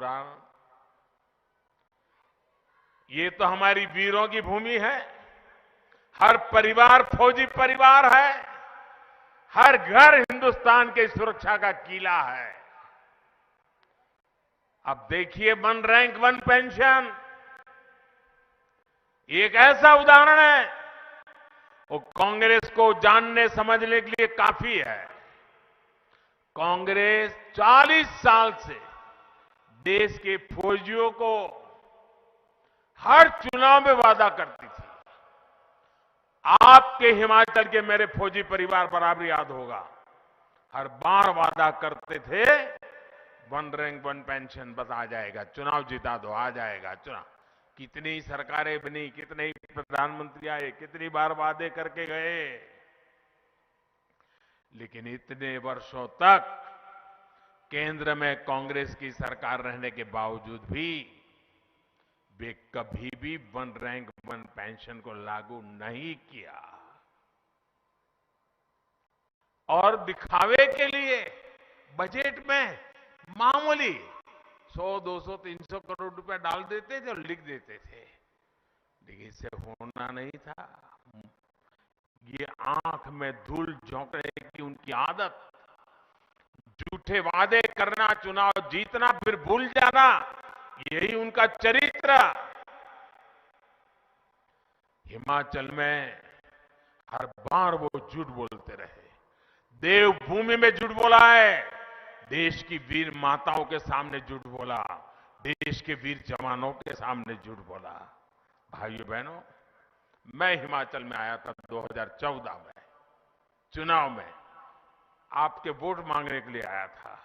दौरान। ये तो हमारी वीरों की भूमि है। हर परिवार फौजी परिवार है। हर घर हिंदुस्तान की सुरक्षा का किला है। अब देखिए, वन रैंक वन पेंशन एक ऐसा उदाहरण है, वो कांग्रेस को जानने समझने के लिए काफी है। कांग्रेस 40 साल से देश के फौजियों को हर चुनाव में वादा करती थी। आपके हिमाचल के मेरे फौजी परिवार बराबर याद होगा, हर बार वादा करते थे, वन रैंक वन पेंशन बस आ जाएगा, चुनाव जीता दो, आ जाएगा चुनाव। कितनी सरकारें बनी, कितने प्रधानमंत्री आए, कितनी बार वादे करके गए, लेकिन इतने वर्षों तक केंद्र में कांग्रेस की सरकार रहने के बावजूद भी वे कभी भी वन रैंक वन पेंशन को लागू नहीं किया। और दिखावे के लिए बजट में मामूली 100, 200, 300 करोड़ रुपए डाल देते थे और लिख देते थे, लेकिन इससे होना नहीं था। ये आंख में धूल झोंकने की उनकी आदत, झूठे वादे करना, चुनाव जीतना फिर भूल जाना, यही उनका चरित्र। हिमाचल में हर बार वो झूठ बोलते रहे। देवभूमि में झूठ बोला है, देश की वीर माताओं के सामने झूठ बोला, देश के वीर जवानों के सामने झूठ बोला। भाइयों बहनों, मैं हिमाचल में आया था 2014 में, चुनाव में आपके वोट मांगने के लिए आया था।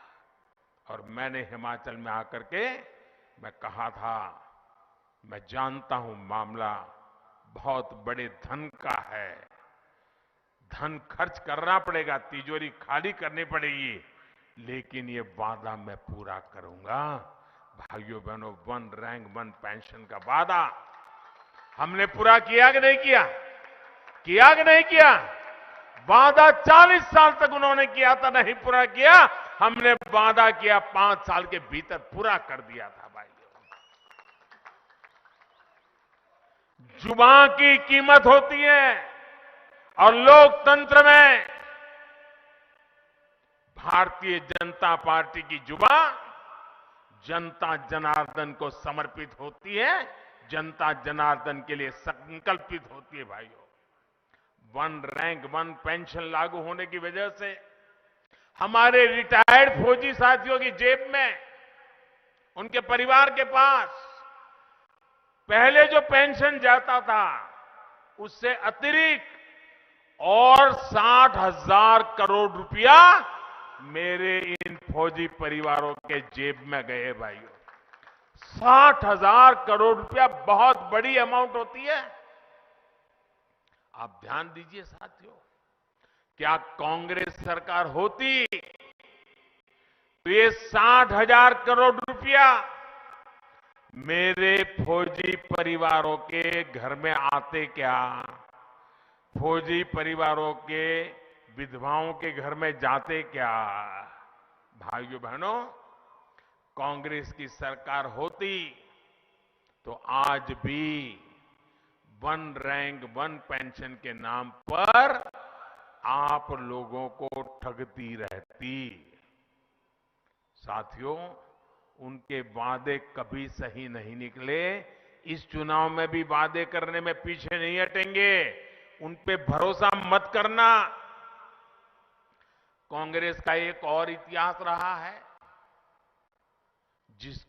और मैंने हिमाचल में आकर के मैं कहा था, मैं जानता हूं मामला बहुत बड़े धन का है, धन खर्च करना पड़ेगा, तिजोरी खाली करनी पड़ेगी, लेकिन ये वादा मैं पूरा करूंगा। भाइयों बहनों, वन रैंक वन पेंशन का वादा हमने पूरा किया कि नहीं किया? किया कि नहीं किया? वादा 40 साल तक उन्होंने किया था, नहीं पूरा किया। हमने वादा किया, 5 साल के भीतर पूरा कर दिया था। भाइयों, जुबान की कीमत होती है, और लोकतंत्र में भारतीय जनता पार्टी की जुबान जनता जनार्दन को समर्पित होती है, जनता जनार्दन के लिए संकल्पित होती है। भाइयों, वन रैंक वन पेंशन लागू होने की वजह से हमारे रिटायर्ड फौजी साथियों की जेब में, उनके परिवार के पास पहले जो पेंशन जाता था, उससे अतिरिक्त और 60,000 करोड़ रुपया मेरे इन फौजी परिवारों के जेब में गए। भाइयों, 60,000 करोड़ रुपया बहुत बड़ी अमाउंट होती है। आप ध्यान दीजिए साथियों, क्या कांग्रेस सरकार होती तो ये 60,000 करोड़ रुपया मेरे फौजी परिवारों के घर में आते क्या? फौजी परिवारों के विधवाओं के घर में जाते क्या? भाइयों बहनों, कांग्रेस की सरकार होती तो आज भी वन रैंक वन पेंशन के नाम पर आप लोगों को ठगती रहती। साथियों, उनके वादे कभी सही नहीं निकले। इस चुनाव में भी वादे करने में पीछे नहीं हटेंगे। उन पे भरोसा मत करना। कांग्रेस का एक और इतिहास रहा है, जिस